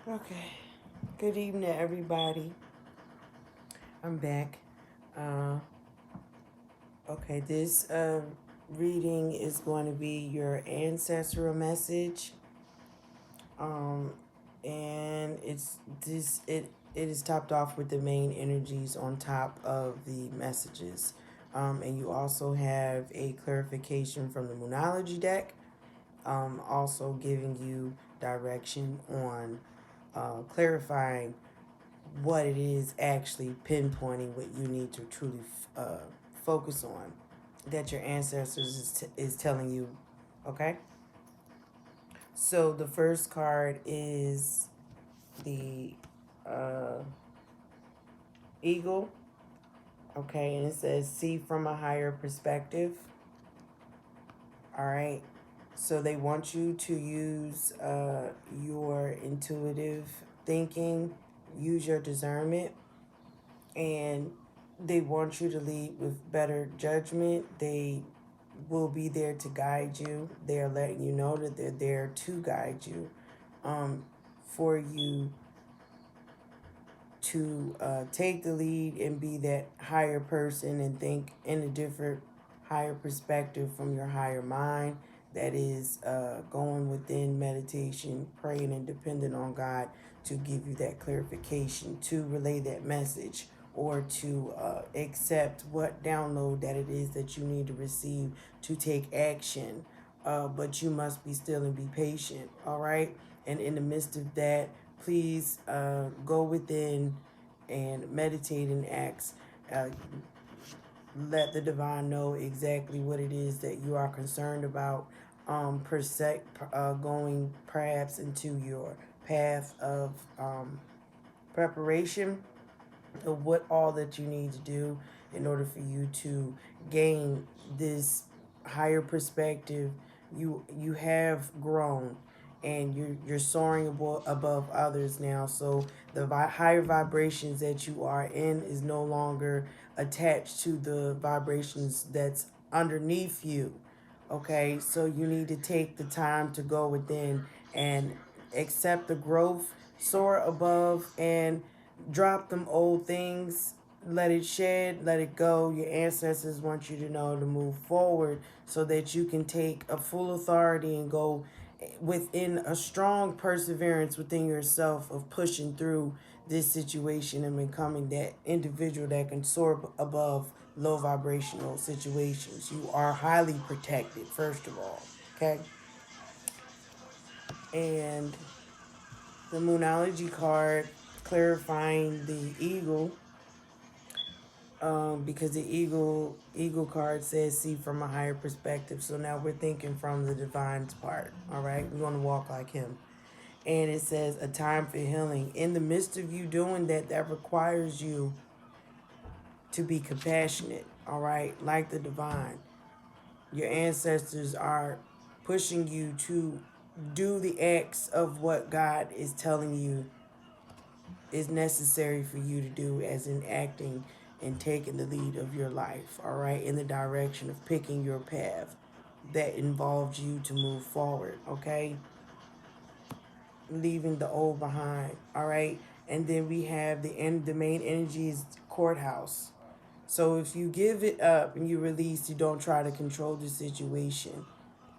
Okay. Good evening, everybody. I'm back. Uh, okay, this reading is going to be your ancestral message. Um, and it is topped off with the main energies on top of the messages. And you also have a clarification from the Moonology deck. Also giving you direction on clarifying what it is, actually pinpointing what you need to truly uh, focus on that your ancestors is telling you. Okay, so the first card is the uh, eagle. Okay, and it says see from a higher perspective. All right, so they want you to use your intuitive thinking, use your discernment, and they want you to lead with better judgment. They will be there to guide you. They're letting you know that they're there to guide you, um, for you to take the lead and be that higher person and think in a different, higher perspective from your higher mind. That is going within meditation, praying, and depending on God to give you that clarification, to relay that message, or to accept what download that it is that you need to receive to take action. But you must be still and be patient, all right? And in the midst of that, please go within and meditate and ask. Uh, Let the divine know exactly what it is that you are concerned about. Going perhaps into your path of preparation of what all that you need to do in order for you to gain this higher perspective. You have grown, and you're soaring above others now, so the higher vibrations that you are in is no longer attached to the vibrations that's underneath you. Okay, so you need to take the time to go within and accept the growth, soar above, and drop them old things. Let it shed, let it go. Your ancestors want you to know to move forward so that you can take a full authority and go within a strong perseverance within yourself of pushing through this situation and becoming that individual that can soar above low vibrational situations. You are highly protected, first of all. Okay? And the Moonology card clarifying the eagle, because the eagle card says see from a higher perspective. So now we're thinking from the divine's part. All right, we're going to walk like him. And it says a time for healing. In the midst of you doing that, that requires you to be compassionate. All right, like the divine. Your ancestors are pushing you to do the acts of what God is telling you is necessary for you to do, as in acting and taking the lead of your life, all right, in the direction of picking your path that involves you to move forward, okay, leaving the old behind, all right. And then we have the main energy is courthouse. So if you give it up and you release, you don't try to control the situation.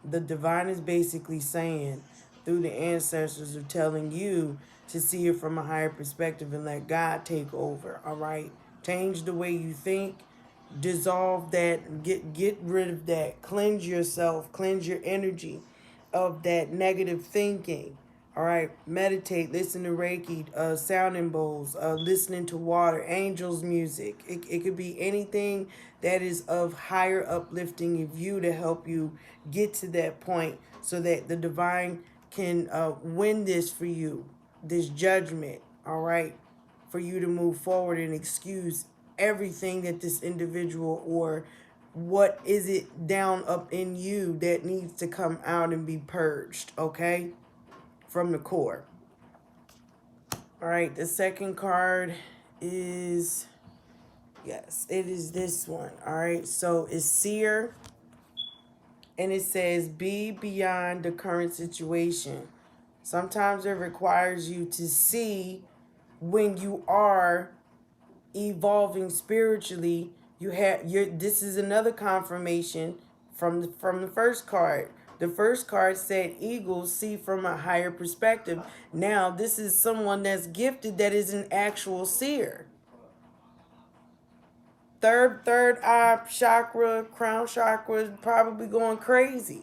The divine is basically saying, through the ancestors, are telling you to see it from a higher perspective and let God take over. All right, change the way you think, dissolve that, get rid of that, cleanse yourself, cleanse your energy of that negative thinking. All right, meditate, listen to Reiki, sounding bowls, listening to water, angels music. It could be anything that is of higher uplifting of you to help you get to that point so that the divine can win this for you, this judgment, all right, for you to move forward and excuse everything that this individual, or what is it down up in you that needs to come out and be purged, okay, from the core. All right, the second card is, yes, it is this one. All right, so it's seer, and it says be beyond the current situation. Sometimes it requires you to see when you are evolving spiritually. You have your this is another confirmation from the first card. The first card said eagles see from a higher perspective. Now this is someone that's gifted, that is an actual seer. Third eye chakra, crown chakra is probably going crazy.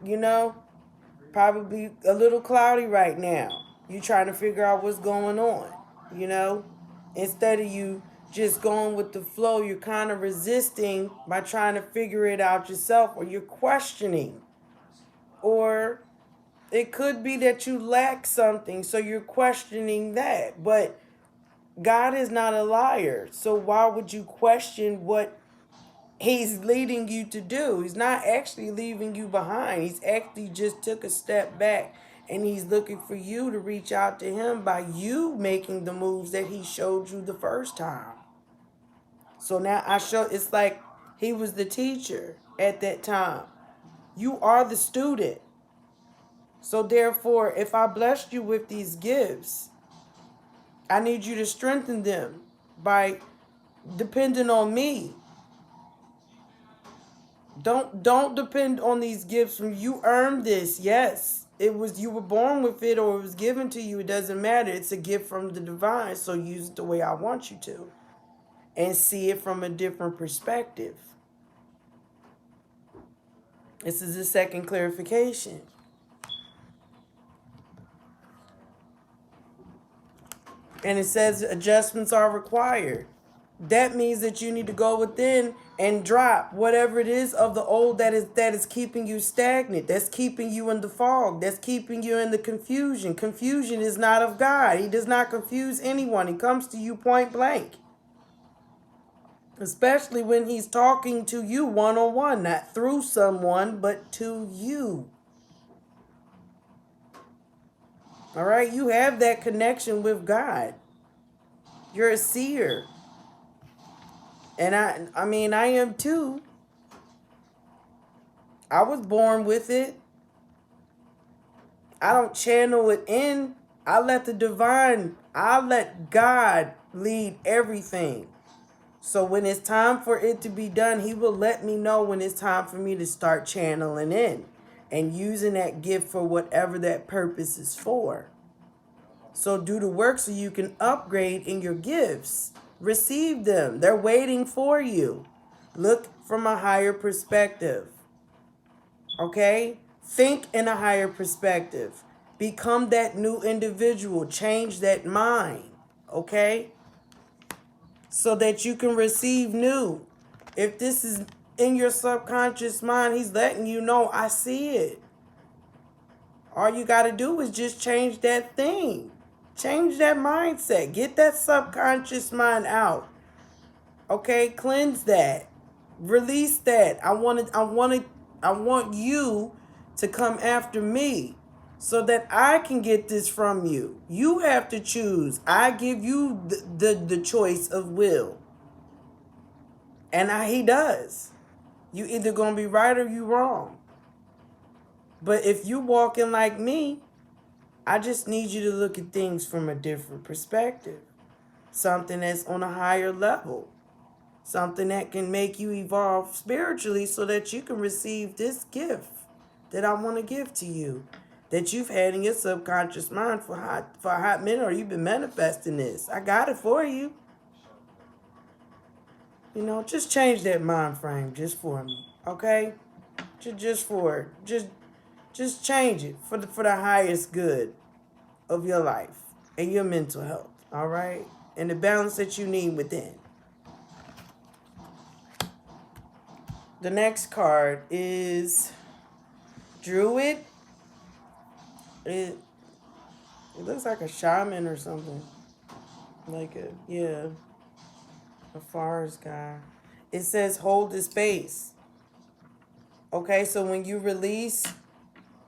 You know, probably a little cloudy right now. You trying to figure out what's going on, you know? Instead of you just going with the flow, you're kind of resisting by trying to figure it out yourself, or you're questioning. Or it could be that you lack something, so you're questioning that. But God is not a liar. So why would you question what He's leading you to do? He's not actually leaving you behind. He's actually just took a step back, and he's looking for you to reach out to him by you making the moves that he showed you the first time. So now it's like he was the teacher at that time. You are the student. So therefore, if I blessed you with these gifts, I need you to strengthen them by depending on me. Don't depend on these gifts from you. Earned this. Yes. It was, you were born with it, or it was given to you. It doesn't matter. It's a gift from the divine. So use it the way I want you to. And see it from a different perspective. This is the second clarification. And it says adjustments are required. That means that you need to go within and drop whatever it is of the old that is keeping you stagnant, that's keeping you in the fog, that's keeping you in the confusion. Confusion is not of God. He does not confuse anyone. He comes to you point blank. Especially when he's talking to you one-on-one, not through someone, but to you. All right? You have that connection with God. You're a seer. And I mean, I am too. I was born with it. I don't channel it in. I let God lead everything. So when it's time for it to be done, he will let me know when it's time for me to start channeling in and using that gift for whatever that purpose is for. So do the work so you can upgrade in your gifts. Receive them. They're waiting for you. Look from a higher perspective. Okay? Think in a higher perspective. Become that new individual. Change that mind. Okay? So that you can receive new. If this is in your subconscious mind, he's letting you know, I see it. All you got to do is just change that thing. Change that mindset. Get that subconscious mind out. Okay? Cleanse that. Release that. I want you to come after me so that I can get this from you. You have to choose. I give you the choice of will. And he does. You either going to be right or you wrong. But if you walking like me, I just need you to look at things from a different perspective. Something that's on a higher level. Something that can make you evolve spiritually so that you can receive this gift that I want to give to you. That you've had in your subconscious mind for a hot minute, or you've been manifesting this. I got it for you. You know, just change that mind frame just for me. Okay? Just change it for the highest good of your life and your mental health. All right? And the balance that you need within. The next card is Druid. It looks like a shaman or something. Like a forest guy. It says hold the space. Okay, so when you release,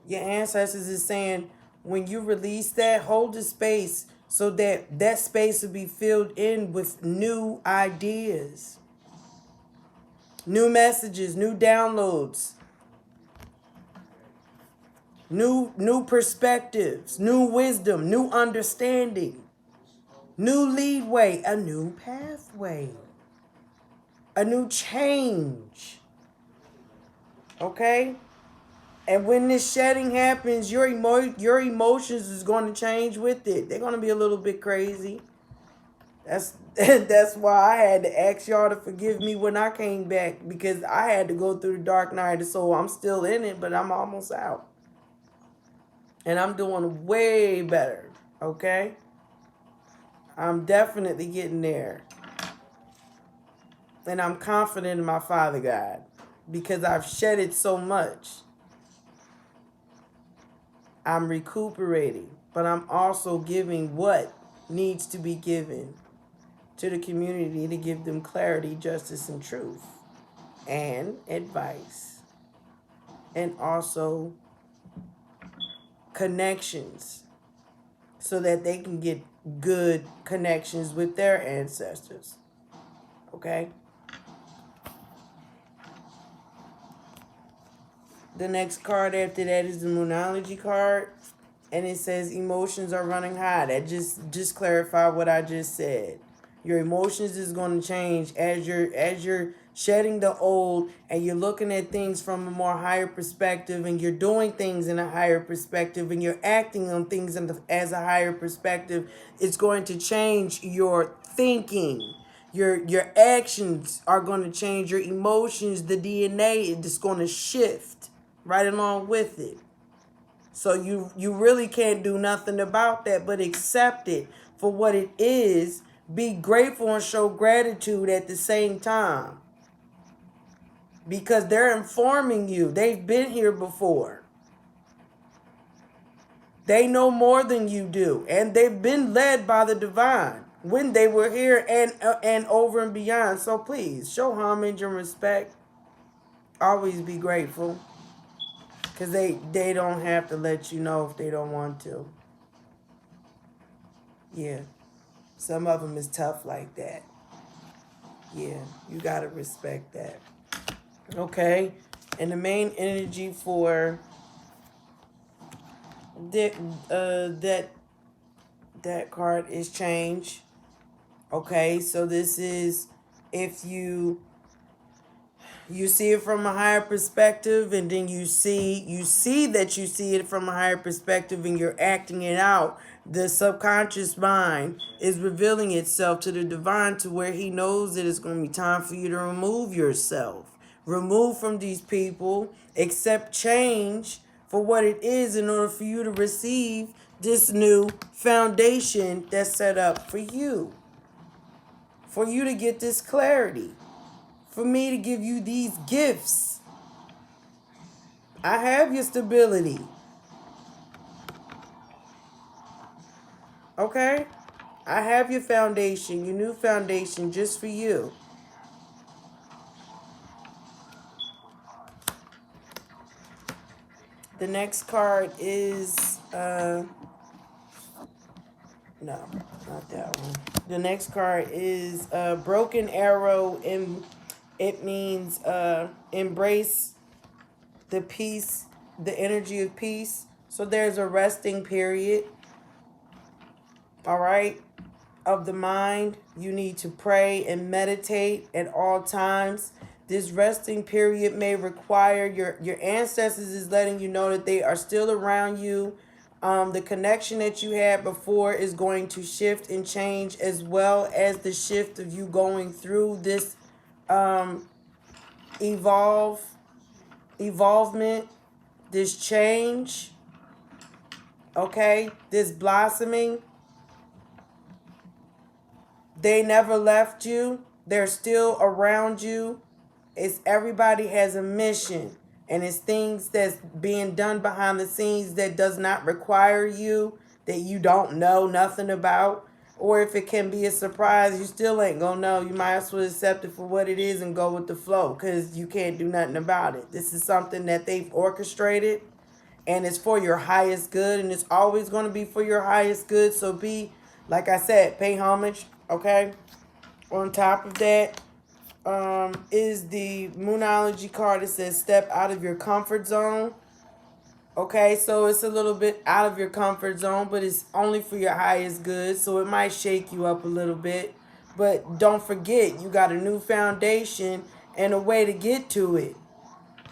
your ancestors is saying, when you release that, hold the space so that that space will be filled in with new ideas, new messages, new downloads. new perspectives, new wisdom, new understanding, new leadway, a new pathway, a new change. Okay? And when this shedding happens, your emotions is going to change with it. They're going to be a little bit crazy. That's why I had to ask y'all to forgive me when I came back, because I had to go through the dark night of the soul. I'm still in it, but I'm almost out. And I'm doing way better, okay? I'm definitely getting there. And I'm confident in my Father God because I've shedded so much. I'm recuperating, but I'm also giving what needs to be given to the community to give them clarity, justice, and truth, and advice, and also connections so that they can get good connections with their ancestors. Okay? The next card after that is the Moonology card, and it says emotions are running high. That just clarify what I just said. Your emotions is going to change as you're shedding the old and you're looking at things from a more higher perspective, and you're doing things in a higher perspective, and you're acting on things as a higher perspective. It's going to change your thinking. Your actions are going to change. Your emotions, the DNA is going to shift right along with it. So you really can't do nothing about that but accept it for what it is. Be grateful and show gratitude at the same time. Because they're informing you. They've been here before. They know more than you do. And they've been led by the divine when they were here and over and beyond. So please, show homage and respect. Always be grateful. Because they don't have to let you know if they don't want to. Yeah. Some of them is tough like that. Yeah, you got to respect that. Okay. And the main energy for that card is change. Okay, so this is if you see it from a higher perspective, and then you see that you see it from a higher perspective and you're acting it out. The subconscious mind is revealing itself to the divine to where he knows that it's going to be time for you to remove yourself. Remove from these people, accept change for what it is in order for you to receive this new foundation that's set up for you. For you to get this clarity. For me to give you these gifts. I have your stability. Okay? I have your foundation, your new foundation just for you. The next card is, no, not that one. The next card is Broken Arrow, and it means embrace the peace, the energy of peace. So there's a resting period, all right, of the mind. You need to pray and meditate at all times. This resting period may require your ancestors is letting you know that they are still around you. The connection that you had before is going to shift and change, as well as the shift of you going through this evolvement, this change, okay, this blossoming. They never left you. They're still around you. It's everybody has a mission, and it's things that's being done behind the scenes that does not require you, that you don't know nothing about. Or if it can be a surprise, you still ain't gonna know. You might as well accept it for what it is and go with the flow, because you can't do nothing about it. This is something that they've orchestrated, and it's for your highest good, and it's always going to be for your highest good. So be, like I said, pay homage, okay? On top of that, is the Moonology card. It says step out of your comfort zone. Okay, so it's a little bit out of your comfort zone, but it's only for your highest good. So it might shake you up a little bit. But don't forget, you got a new foundation and a way to get to it.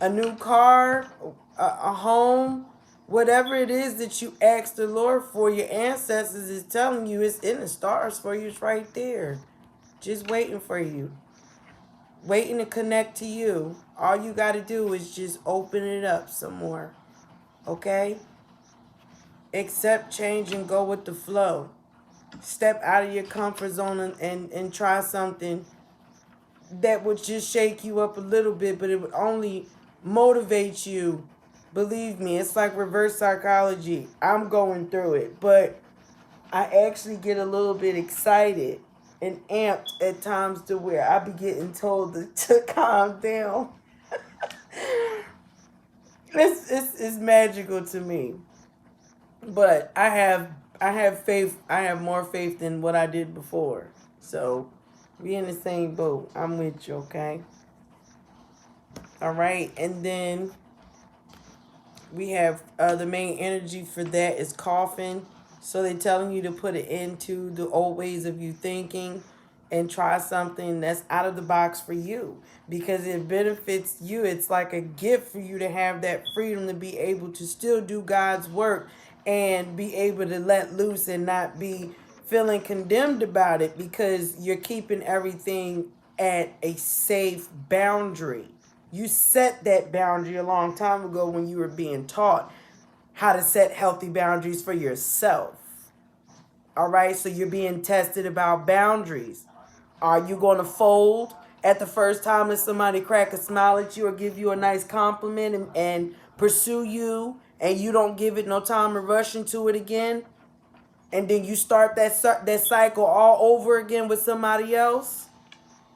A new car, a home, whatever it is that you ask the Lord for, your ancestors is telling you it's in the stars for you. It's right there. Just waiting for you. Waiting to connect to you. All you got to do is just open it up some more. Okay? Accept change and go with the flow. Step out of your comfort zone and try something that would just shake you up a little bit, but it would only motivate you. Believe me, it's like reverse psychology. I'm going through it, but I actually get a little bit excited and amped at times to where I be getting told to calm down. It's magical to me. But I have faith. I have more faith than what I did before. So we in the same boat. I'm with you, okay? All right, and then we have the main energy for that is coughing. So they're telling you to put it into the old ways of you thinking and try something that's out of the box for you because it benefits you. It's like a gift for you to have that freedom to be able to still do God's work and be able to let loose and not be feeling condemned about it because you're keeping everything at a safe boundary. You set that boundary a long time ago when you were being taught how to set healthy boundaries for yourself. All right, so you're being tested about boundaries. Are you going to fold at the first time that somebody crack a smile at you or give you a nice compliment and pursue you and you don't give it no time to rush into it again? And then you start that cycle all over again with somebody else?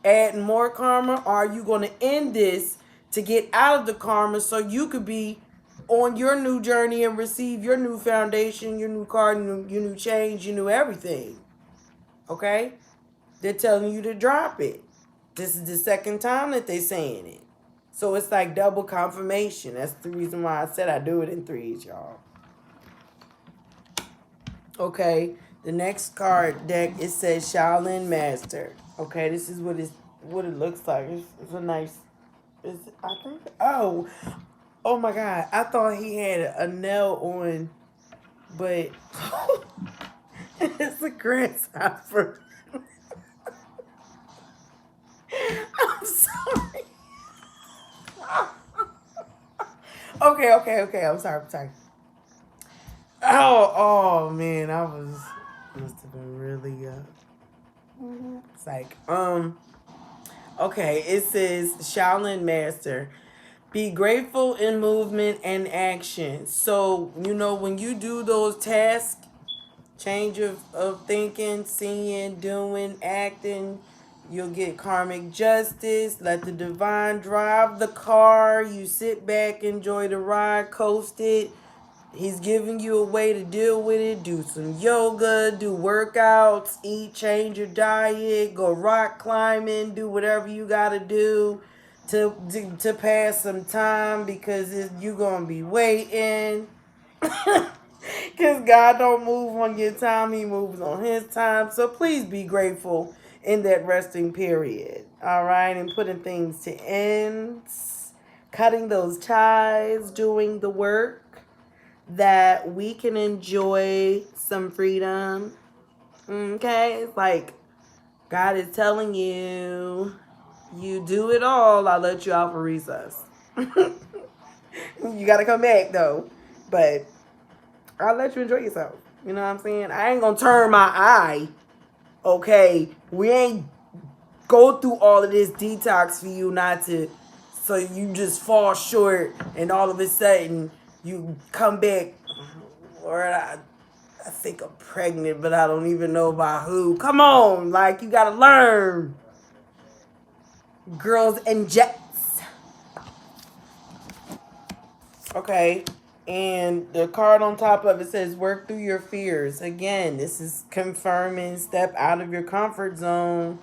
Adding more karma? Or are you going to end this to get out of the karma so you could be on your new journey and receive your new foundation, your new car, your new change, your new everything? Okay? They're telling you to drop it. This is the second time that they're saying it. So it's like double confirmation. That's the reason why I said I do it in threes, y'all. Okay, the next card deck, it says Shaolin Master. Okay, this is what it looks like. It's a nice. I think. Oh my God! I thought he had a nail on, but it's a grasshopper. I'm sorry. Okay. I'm sorry. Oh man, must have been really psych. Okay, it says Shaolin Master. Be grateful in movement and action. So, when you do those tasks, change of thinking, seeing, doing, acting, you'll get karmic justice. Let the divine drive the car. You sit back, enjoy the ride, coast it. He's giving you a way to deal with it. Do some yoga, do workouts, eat, change your diet, go rock climbing, do whatever you got to do to pass some time because you're going to be waiting. Because God don't move on your time, he moves on his time. So please be grateful in that resting period. All right, and putting things to ends, cutting those ties, doing the work that we can enjoy some freedom. Okay? It's like God is telling you, you do it all, I'll let you out for recess. You gotta come back though. But I'll let you enjoy yourself. You know what I'm saying? I ain't gonna turn my eye. Okay? We ain't go through all of this detox for you not to, so you just fall short and all of a sudden you come back. Or I think I'm pregnant, but I don't even know by who. Come on, like you gotta learn. Girls and jets. Okay. And the card on top of it says work through your fears. Again, this is confirming step out of your comfort zone.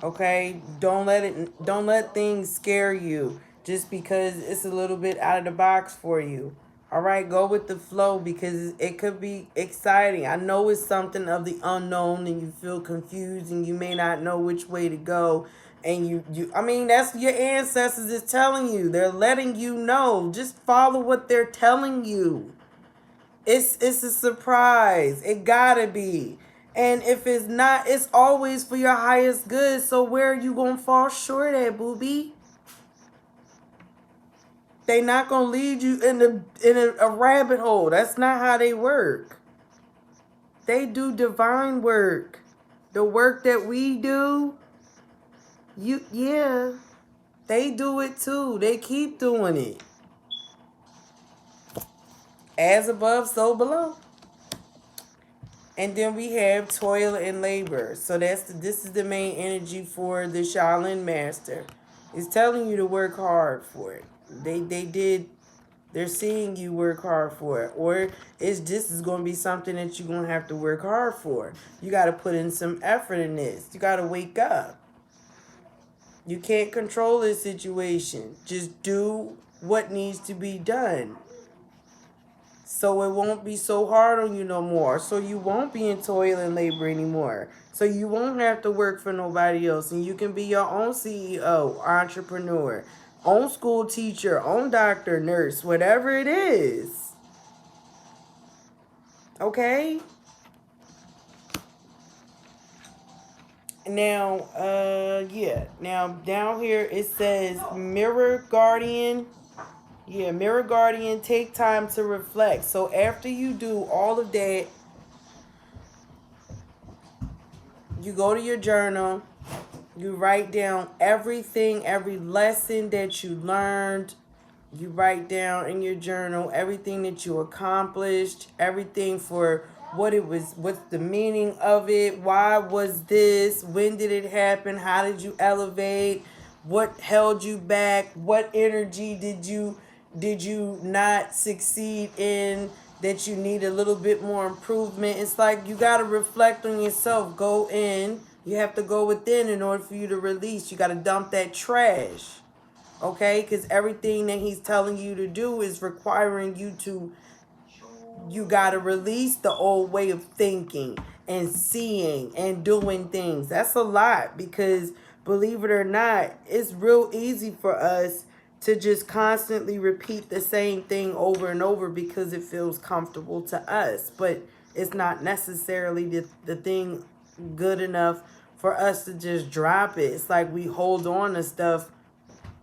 Okay? Don't let things scare you just because it's a little bit out of the box for you. All right, go with the flow because it could be exciting. I know it's something of the unknown and you feel confused and you may not know which way to go. And I mean, that's your ancestors is telling you. They're letting you know. Just follow what they're telling you. It's a surprise. It gotta be. And if it's not, it's always for your highest good. So where are you gonna fall short at, booby? They not gonna lead you in a rabbit hole. That's not how they work. They do divine work. The work that we do, yeah, they do it too. They keep doing it. As above, so below. And then we have toil and labor. So this is the main energy for the Shaolin master. It's telling you to work hard for it. They're seeing you work hard for it. Or this is going to be something that you're going to have to work hard for. You got to put in some effort in this. You got to wake up. You can't control this situation. Just do what needs to be done. So it won't be so hard on you no more. So you won't be in toil and labor anymore. So you won't have to work for nobody else. And you can be your own CEO, entrepreneur, own school teacher, own doctor, nurse, whatever it is. Okay? Now, yeah. Now, down here it says Mirror Guardian. Yeah, Mirror Guardian, take time to reflect. So after you do all of that, you go to your journal, you write down everything, every lesson that you learned. You write down in your journal everything that you accomplished, everything for what it was, what's the meaning of it, why was this, when did it happen, how did you elevate, what held you back, what energy did you not succeed in, that you need a little bit more improvement. It's like you got to reflect on yourself. Go in. You have to go within in order for you to release. You got to dump that trash. Okay? Because everything that he's telling you to do is requiring you got to release the old way of thinking and seeing and doing things. That's a lot because, believe it or not, it's real easy for us to just constantly repeat the same thing over and over because it feels comfortable to us. But it's not necessarily the thing good enough for us to just drop it. It's like we hold on to stuff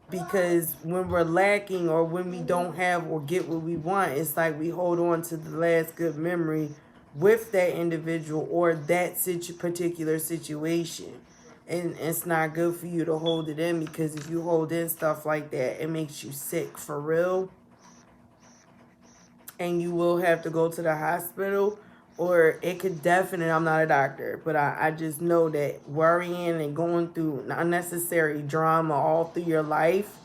because when we're lacking or when we don't have or get what we want, it's like we hold on to the last good memory with that individual or that particular situation. And it's not good for you to hold it in because if you hold in stuff like that, it makes you sick for real. And you will have to go to the hospital, or it could definitely, I'm not a doctor, but I just know that worrying and going through unnecessary drama all through your life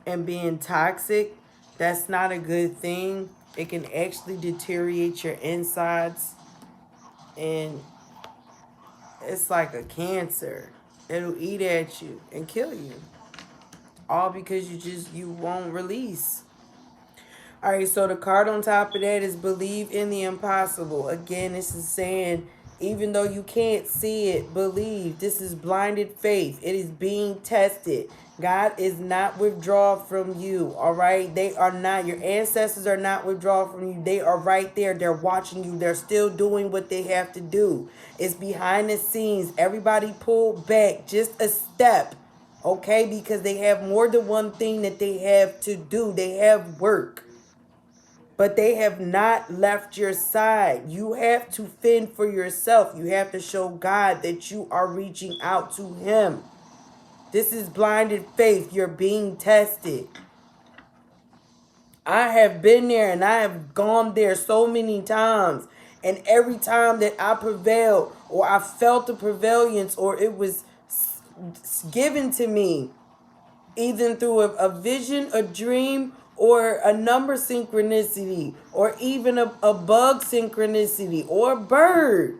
and being toxic, that's not a good thing. It can actually deteriorate your insides, and it's like a cancer. It'll eat at you and kill you. All because you won't release. All right, so the card on top of that is believe in the impossible. Again, this is saying, even though you can't see it, believe. This is blinded faith. It is being tested. God is not withdrawn from you, all right? They are not. Your ancestors are not withdrawn from you. They are right there. They're watching you. They're still doing what they have to do. It's behind the scenes. Everybody pull back just a step, okay? Because they have more than one thing that they have to do. They have work. But they have not left your side. You have to fend for yourself. You have to show God that you are reaching out to him. This is blinded faith. You're being tested. I have been there and I have gone there so many times. And every time that I prevailed or I felt a prevalence or it was given to me, either through a vision, a dream, or a number synchronicity, or even a bug synchronicity, or a bird.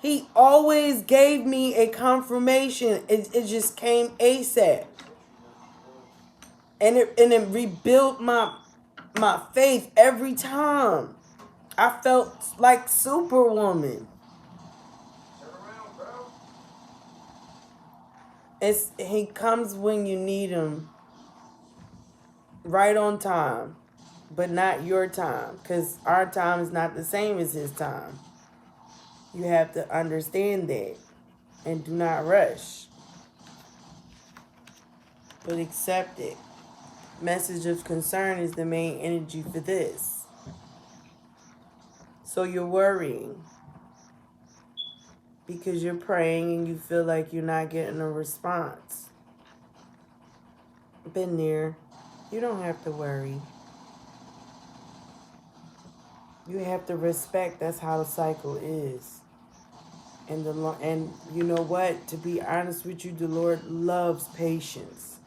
He always gave me a confirmation. It just came ASAP. And it rebuilt my my faith every time. I felt like Superwoman. He comes when you need him, right on time, but not your time, because our time is not the same as his time. You have to understand that and do not rush, but accept it. Message of concern is the main energy for this. So you're worrying because you're praying and you feel like you're not getting a response. Been there. You don't have to worry. You have to respect that's how the cycle is. And you know what? To be honest with you, the Lord loves patience.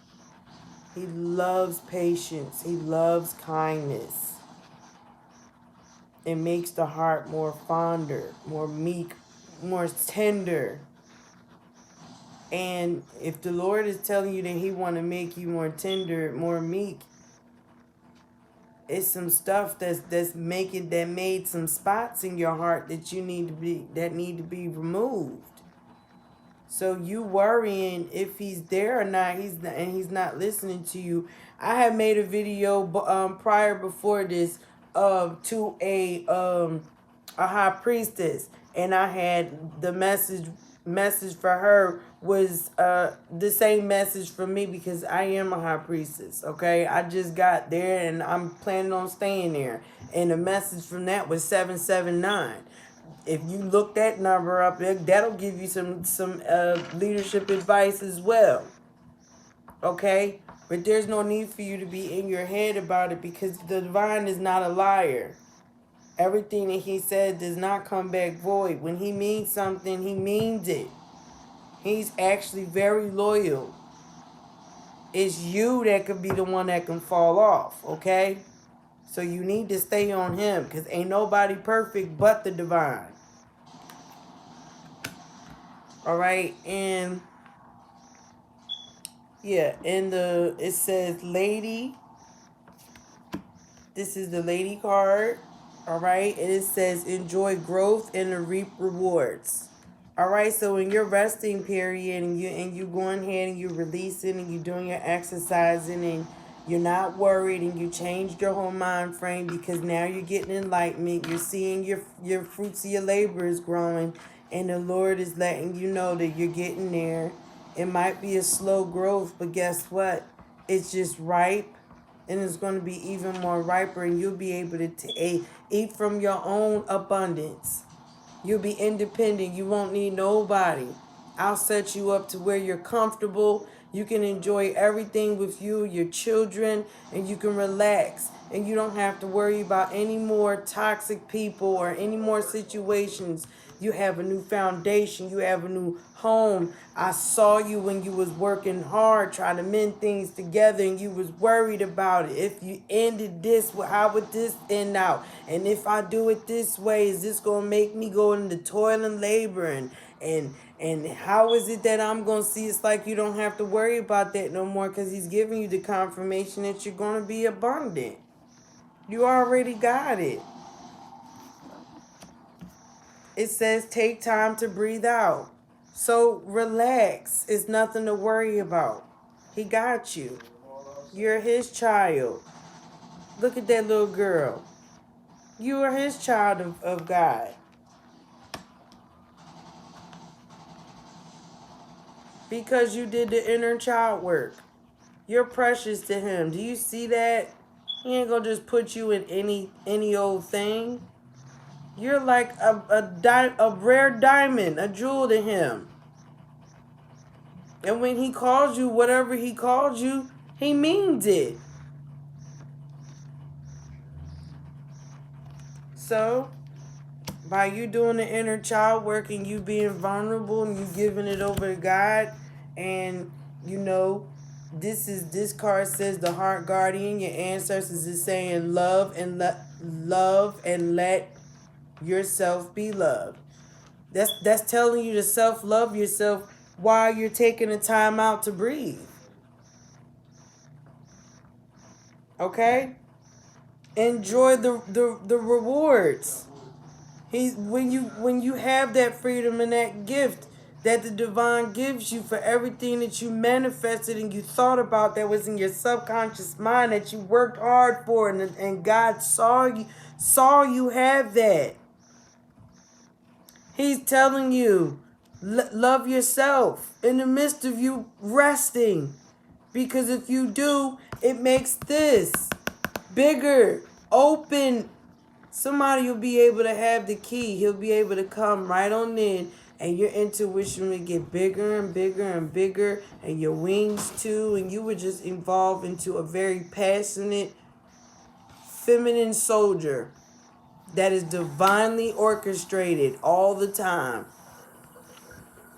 He loves patience. He loves kindness. It makes the heart more fonder, more meek, more tender. And if the Lord is telling you that he want to make you more tender, more meek, it's some stuff that made some spots in your heart that need to be removed. So you worrying if he's there or not, he's not listening to you. I had made a video prior before this to a high priestess, and I had the message for her was the same message for me because I am a high priestess. Okay, I just got there and I'm planning on staying there, and the message from that was 779. If you look that number up, that'll give you some leadership advice as well. Okay? But there's no need for you to be in your head about it because the divine is not a liar. Everything that he said does not come back void. When he means something, he means it. He's actually very loyal. It's you that could be the one that can fall off, okay? So you need to stay on him because ain't nobody perfect but the divine. All right, and yeah, it says lady. This is the lady card. All right, and it says enjoy growth and reap rewards. All right, so in your resting period and you going ahead and you're releasing and you're doing your exercising and you're not worried and you changed your whole mind frame because now you're getting enlightenment. You're seeing your fruits of your labor is growing. And the Lord is letting you know that you're getting there. It might be a slow growth, but guess what? It's just ripe, and it's going to be even more riper, and you'll be able to eat from your own abundance. You'll be independent. You won't need nobody. I'll set you up to where you're comfortable. You can enjoy everything with you, your children, and you can relax. And you don't have to worry about any more toxic people or any more situations. You have a new foundation. You have a new home. I saw you when you was working hard trying to mend things together and you was worried about it. If you ended this, how would this end out? And if I do it this way, is this going to make me go into toil and labor? And how is it that I'm going to see? It's like you don't have to worry about that no more because he's giving you the confirmation that you're going to be abundant. You already got it. It says take time to breathe out. So relax. It's nothing to worry about. He got you. You're his child. Look at that little girl. You are his child of God. Because you did the inner child work. You're precious to him. Do you see that? He ain't gonna just put you in any old thing. You're like a rare diamond, a jewel to him. And when he calls you whatever he called you, he means it. So, by you doing the inner child work and you being vulnerable and you giving it over to God, and you know, this card says the heart guardian, your ancestors is saying love and let yourself be loved. That's telling you to self-love yourself while you're taking the time out to breathe. Okay? Enjoy the rewards. When you have that freedom and that gift that the divine gives you for everything that you manifested and you thought about, that was in your subconscious mind, that you worked hard for, and God saw you have that. He's telling you, love yourself in the midst of you resting. Because if you do, it makes this bigger, open. Somebody will be able to have the key. He'll be able to come right on in, and your intuition will get bigger and bigger and bigger, and your wings too, and you would just evolve into a very passionate, feminine soldier that is divinely orchestrated all the time.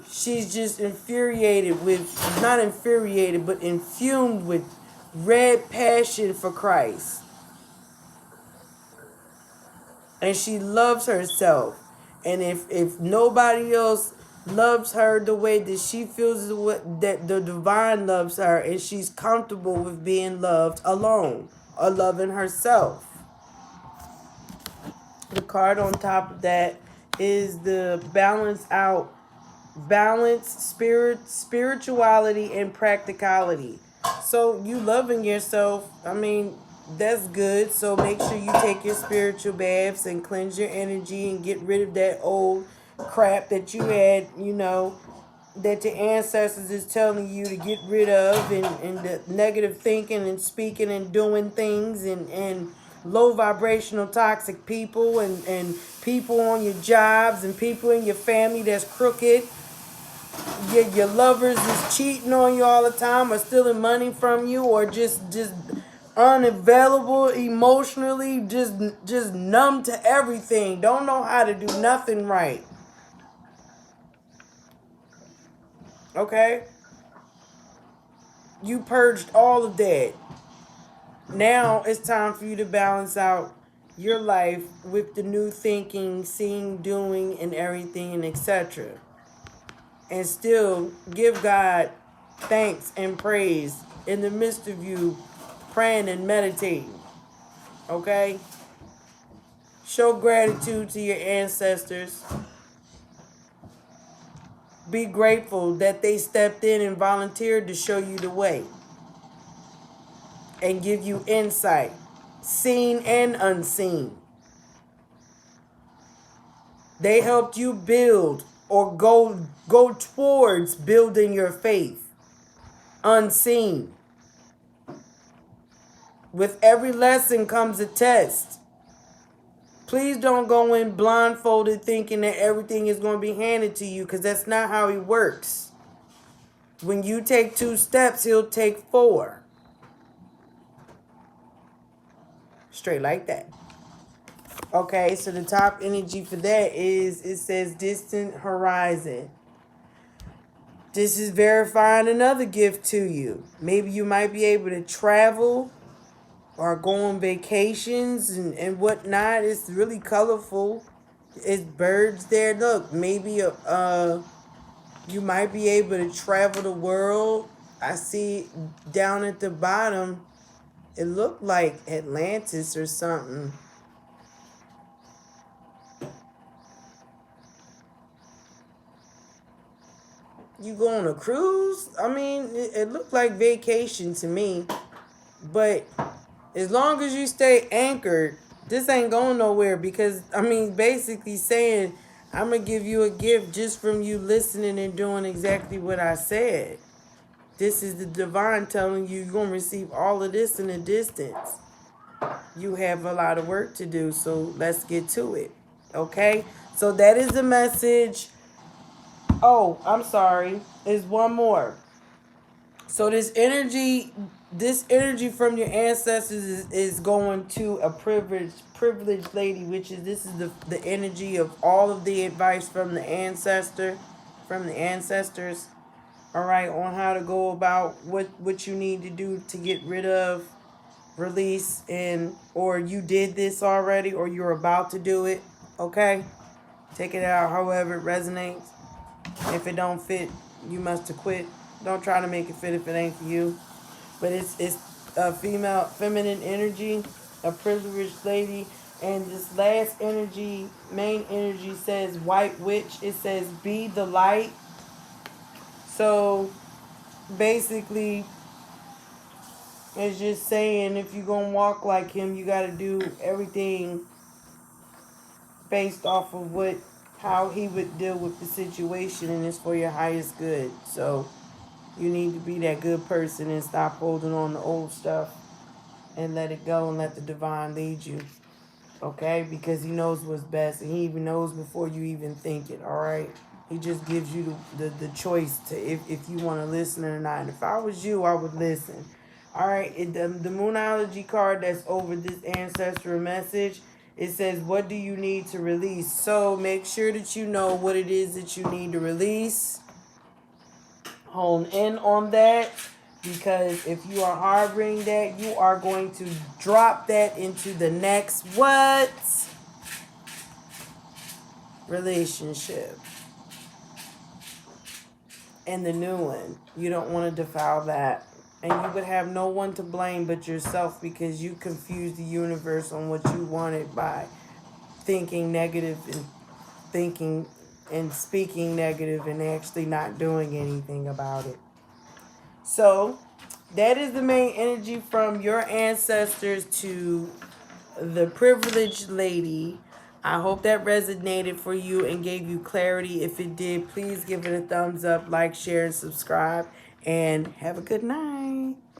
She's just infuriated with, not infuriated, but infumed with red passion for Christ. And she loves herself. And if nobody else loves her the way that she feels that the divine loves her, and she's comfortable with being loved alone or loving herself. The card on top of that is the spirituality and practicality. So you loving yourself, I mean, that's good. So make sure you take your spiritual baths and cleanse your energy and get rid of that old crap that you had, that your ancestors is telling you to get rid of, and the negative thinking and speaking and doing things, and low vibrational toxic people, and people on your jobs, and people in your family that's crooked. Your lovers is cheating on you all the time, or stealing money from you, or just unavailable emotionally, just numb to everything, don't know how to do nothing right. Okay? You purged all of that. Now it's time for you to balance out your life with the new thinking, seeing, doing, and everything, and etc. And still give God thanks and praise in the midst of you praying and meditating. Okay? Show gratitude to your ancestors. Be grateful that they stepped in and volunteered to show you the way and give you insight, seen and unseen. They helped you build or go towards building your faith, unseen. With every lesson comes a test. Please don't go in blindfolded thinking that everything is going to be handed to you, because that's not how he works. When you take 2 steps, he'll take 4. Straight like that. Okay, so the top energy for that is, it says distant horizon. This is verifying another gift to you. Maybe you might be able to travel or go on vacations and whatnot. It's really colorful. It's birds there. Look, maybe you might be able to travel the world. I see down at the bottom, it looked like Atlantis or something. You go on a cruise? I mean, it looked like vacation to me. But as long as you stay anchored, this ain't going nowhere, because, I mean, basically saying, I'm going to give you a gift just from you listening and doing exactly what I said. This is the divine telling you you're going to receive all of this in a distance. You have a lot of work to do, so let's get to it. Okay? So that is the message. Oh, I'm sorry. There's one more. So this energy from your ancestors is going to a privileged lady, which is, this is the energy of all of the advice from the ancestors, all right, on how to go about what you need to do to get rid of, release, and or you did this already, or you're about to do it. Okay, take it out however it resonates. If it don't fit, you must have quit. Don't try to make it fit if it ain't for you. But it's a feminine energy. a privileged lady. And this last energy, main energy, says white witch. It says be the light. So basically, it's just saying if you're going to walk like him, you got to do everything based off of how he would deal with the situation, and it's for your highest good. So you need to be that good person and stop holding on to old stuff and let it go and let the divine lead you. Okay? Because he knows what's best, and he even knows before you even think it. All right? He just gives you the choice to if you want to listen or not. And if I was you, I would listen. All right? The Moonology card that's over this ancestral message, it says, what do you need to release? So make sure that you know what it is that you need to release. Hone in on that, because if you are harboring that, you are going to drop that into the next what? Relationship. And the new one. You don't want to defile that. And you would have no one to blame but yourself, because you confused the universe on what you wanted by thinking negative and thinking and speaking negative and actually not doing anything about it. So that is the main energy from your ancestors to the privileged lady. I hope that resonated for you and gave you clarity. If it did, please give it a thumbs up, like, share, and subscribe. And have a good night.